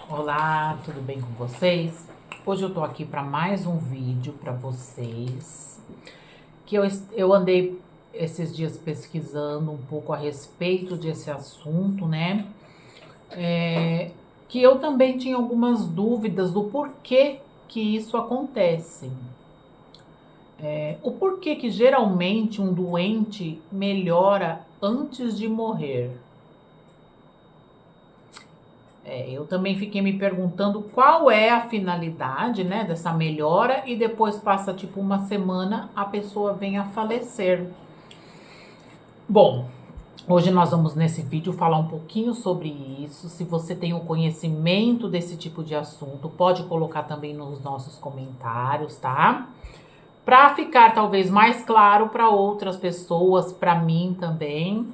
Olá, tudo bem com vocês? Hoje eu tô aqui para mais um vídeo para vocês, que eu andei esses dias pesquisando um pouco a respeito desse assunto, né? Que eu também tinha algumas dúvidas do porquê que isso acontece. O porquê que geralmente um doente melhora antes de morrer. Eu também fiquei me perguntando qual é a finalidade, né, dessa melhora e depois passa tipo uma semana, a pessoa vem a falecer. Bom, hoje nós vamos nesse vídeo falar um pouquinho sobre isso. Se você tem o conhecimento desse tipo de assunto, pode colocar também nos nossos comentários, tá? Para ficar talvez mais claro para outras pessoas, para mim também.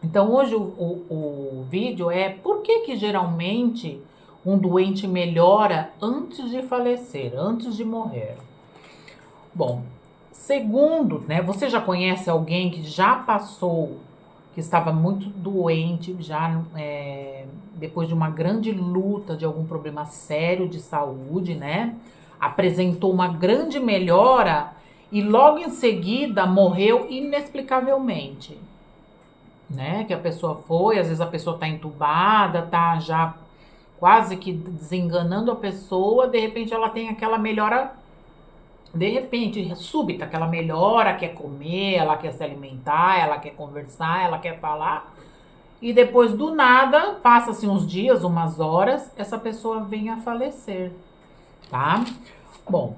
Então, hoje o vídeo é por que geralmente um doente melhora antes de falecer, antes de morrer. Bom, segundo, né, você já conhece alguém que já passou, que estava muito doente, já depois de uma grande luta, de algum problema sério de saúde, né, apresentou uma grande melhora e logo em seguida morreu inexplicavelmente, né? Que a pessoa foi, às vezes a pessoa tá entubada, tá já quase que desenganando a pessoa, de repente ela tem aquela melhora, de repente, súbita, aquela melhora, quer comer, ela quer se alimentar, ela quer conversar, ela quer falar, e depois do nada, passa-se uns dias, umas horas, essa pessoa vem a falecer, tá? Bom,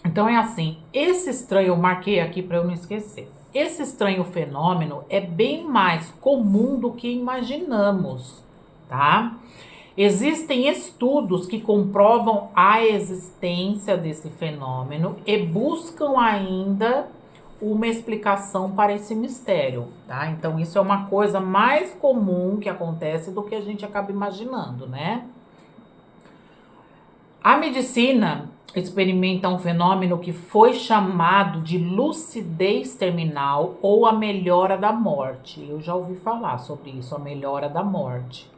então é assim, esse estranho, eu marquei aqui para eu não esquecer. Esse estranho fenômeno é bem mais comum do que imaginamos, tá? Existem estudos que comprovam a existência desse fenômeno e buscam ainda uma explicação para esse mistério, tá? Então isso é uma coisa mais comum que acontece do que a gente acaba imaginando, né? A medicina experimenta um fenômeno que foi chamado de lucidez terminal ou a melhora da morte. Eu já ouvi falar sobre isso, a melhora da morte,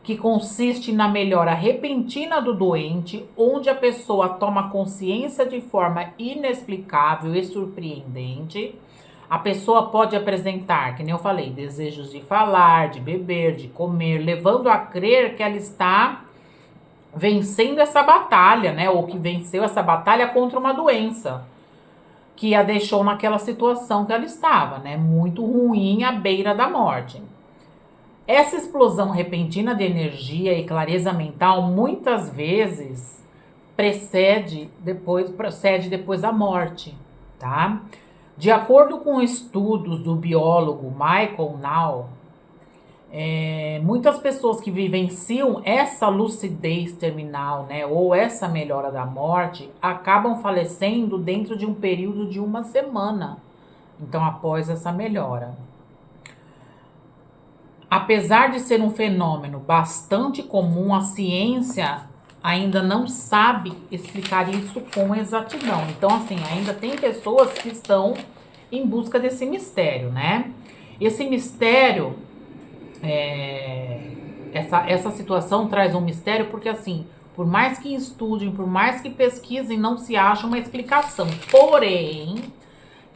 que consiste na melhora repentina do doente, onde a pessoa toma consciência de forma inexplicável e surpreendente. A pessoa pode apresentar, que nem eu falei, desejos de falar, de beber, de comer, levando a crer que ela está vencendo essa batalha, né? Ou que venceu essa batalha contra uma doença que a deixou naquela situação que ela estava, né? Muito ruim, à beira da morte. Essa explosão repentina de energia e clareza mental muitas vezes procede depois da morte, tá? De acordo com estudos do biólogo Michael Nall, muitas pessoas que vivenciam essa lucidez terminal, né, ou essa melhora da morte, acabam falecendo dentro de um período de uma semana, então após essa melhora. Apesar de ser um fenômeno bastante comum, a ciência ainda não sabe explicar isso com exatidão. Então, assim, ainda tem pessoas que estão em busca desse mistério, né? Esse mistério, essa situação traz um mistério porque, assim, por mais que estudem, por mais que pesquisem, não se acha uma explicação. Porém,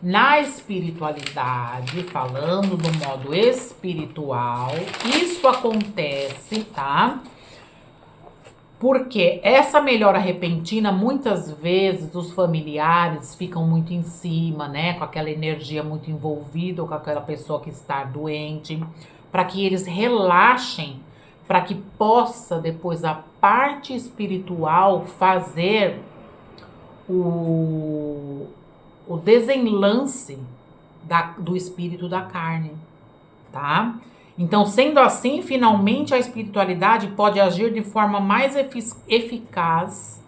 na espiritualidade, falando do modo espiritual, isso acontece, tá? Porque essa melhora repentina, muitas vezes os familiares ficam muito em cima, né? Com aquela energia muito envolvida, ou com aquela pessoa que está doente, para que eles relaxem, para que possa depois a parte espiritual fazer o desenlace do espírito da carne, tá? Então, sendo assim, finalmente a espiritualidade pode agir de forma mais eficaz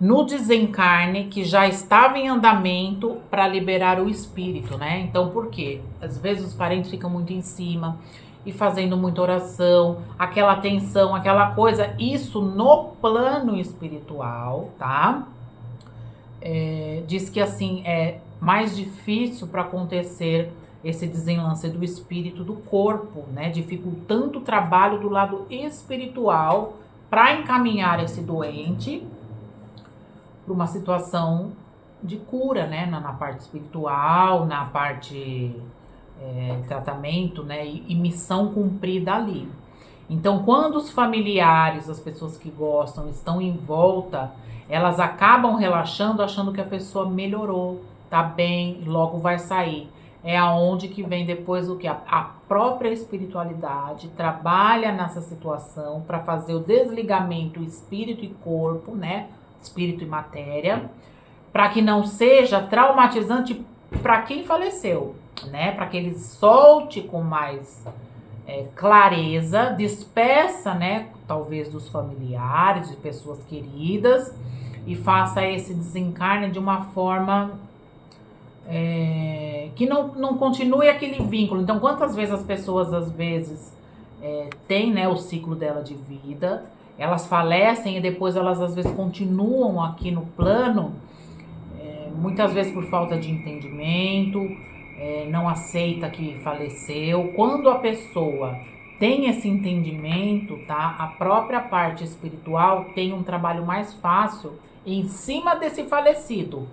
no desencarne que já estava em andamento para liberar o espírito, né? Então, por quê? Às vezes os parentes ficam muito em cima e fazendo muita oração, aquela tensão, aquela coisa, isso no plano espiritual, tá? Diz que assim é mais difícil para acontecer esse desenlace do espírito do corpo, né? Dificultando o trabalho do lado espiritual para encaminhar esse doente para uma situação de cura, né? Na parte espiritual, na parte tratamento, né? E missão cumprida ali. Então, quando os familiares, as pessoas que gostam, estão em volta, elas acabam relaxando, achando que a pessoa melhorou, tá bem, logo vai sair. É aonde que vem depois o que? A própria espiritualidade trabalha nessa situação para fazer o desligamento espírito e corpo, né? Espírito e matéria, para que não seja traumatizante para quem faleceu, né? Para que ele solte com mais clareza, despeça, né? Talvez dos familiares, de pessoas queridas, e faça esse desencarne de uma forma que não continue aquele vínculo. Então, quantas vezes as pessoas, às vezes, têm, né, o ciclo dela de vida, elas falecem e depois elas, às vezes, continuam aqui no plano, muitas vezes por falta de entendimento, não aceita que faleceu. Quando a pessoa tem esse entendimento, tá? A própria parte espiritual tem um trabalho mais fácil em cima desse falecido,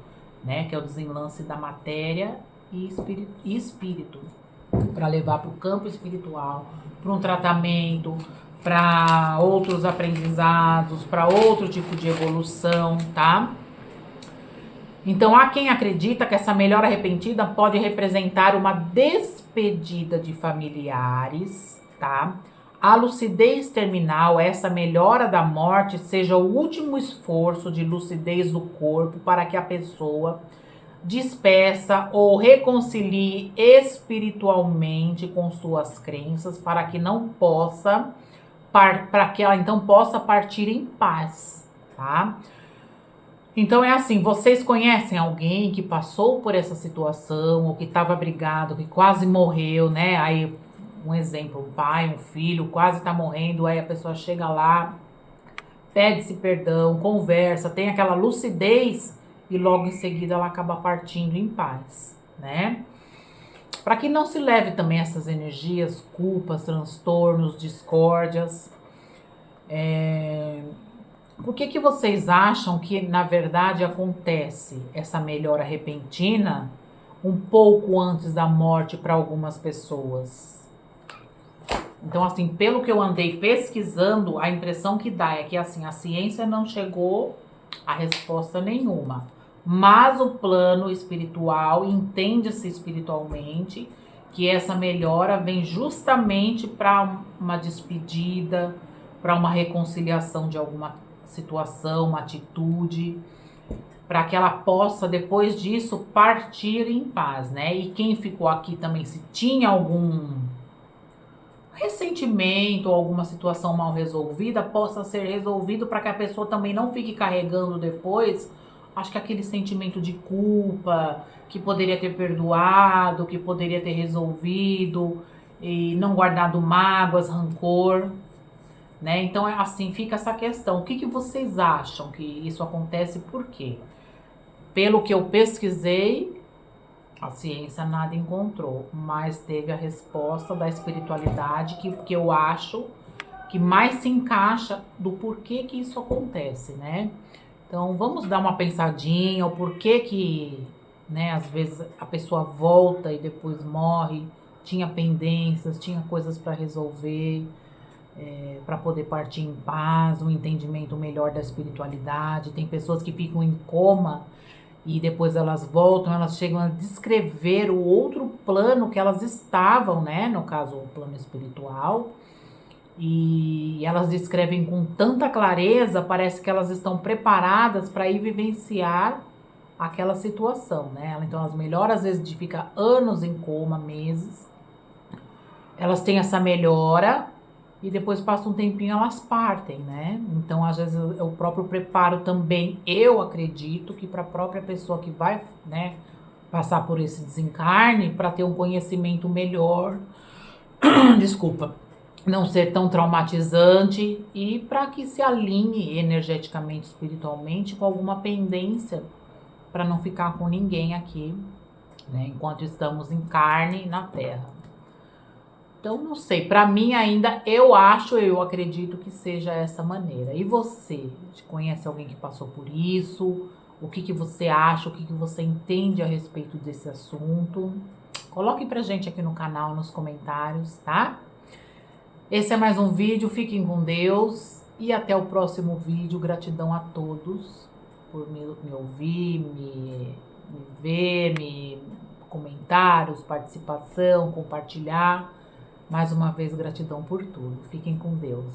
né? Que é o desenlace da matéria e espírito, para levar para o campo espiritual, para um tratamento, para outros aprendizados, para outro tipo de evolução, tá? Então, há quem acredita que essa melhora repentina pode representar uma despedida de familiares, tá? A lucidez terminal, essa melhora da morte, seja o último esforço de lucidez do corpo para que a pessoa despeça ou reconcilie espiritualmente com suas crenças, para que não possa, para que ela então possa partir em paz, tá? Então é assim, vocês conhecem alguém que passou por essa situação, ou que estava brigado, que quase morreu, né? Aí, um exemplo, um pai, um filho, quase tá morrendo, aí a pessoa chega lá, pede-se perdão, conversa, tem aquela lucidez e logo em seguida ela acaba partindo em paz, né? Para que não se leve também essas energias, culpas, transtornos, discórdias, por que vocês acham que, na verdade, acontece essa melhora repentina um pouco antes da morte para algumas pessoas? Então, assim, pelo que eu andei pesquisando, a impressão que dá é que, assim, a ciência não chegou a resposta nenhuma. Mas o plano espiritual, entende-se espiritualmente, que essa melhora vem justamente para uma despedida, para uma reconciliação de alguma situação, uma atitude, para que ela possa, depois disso, partir em paz, né? E quem ficou aqui também, se tinha algum ressentimento ou alguma situação mal resolvida, possa ser resolvido para que a pessoa também não fique carregando depois, acho que aquele sentimento de culpa, que poderia ter perdoado, que poderia ter resolvido, e não guardado mágoas, rancor, né? Então, assim, fica essa questão. O que vocês acham que isso acontece? Por quê? Pelo que eu pesquisei, a ciência nada encontrou, mas teve a resposta da espiritualidade que eu acho que mais se encaixa do porquê que isso acontece, né? Então, vamos dar uma pensadinha, o porquê que, né, às vezes a pessoa volta e depois morre, tinha pendências, tinha coisas para resolver, para poder partir em paz, um entendimento melhor da espiritualidade. Tem pessoas que ficam em coma e depois elas voltam, elas chegam a descrever o outro plano que elas estavam, né? No caso, o plano espiritual. E elas descrevem com tanta clareza, parece que elas estão preparadas para ir vivenciar aquela situação, né? Então, as melhoras, às vezes, de ficar anos em coma, meses, elas têm essa melhora e depois passa um tempinho, elas partem, né? Então, às vezes, o próprio preparo também, eu acredito que para a própria pessoa que vai, né, passar por esse desencarne, para ter um conhecimento melhor, desculpa, não ser tão traumatizante e para que se alinhe energeticamente, espiritualmente, com alguma pendência, para não ficar com ninguém aqui, né, enquanto estamos em carne na Terra. Então, não sei, para mim ainda, eu acredito que seja essa maneira. E você? Conhece alguém que passou por isso? O que você acha? O que você entende a respeito desse assunto? Coloque pra gente aqui no canal, nos comentários, tá? Esse é mais um vídeo, fiquem com Deus e até o próximo vídeo. Gratidão a todos por me ouvir, me ver, comentários, participação, compartilhar. Mais uma vez, gratidão por tudo. Fiquem com Deus.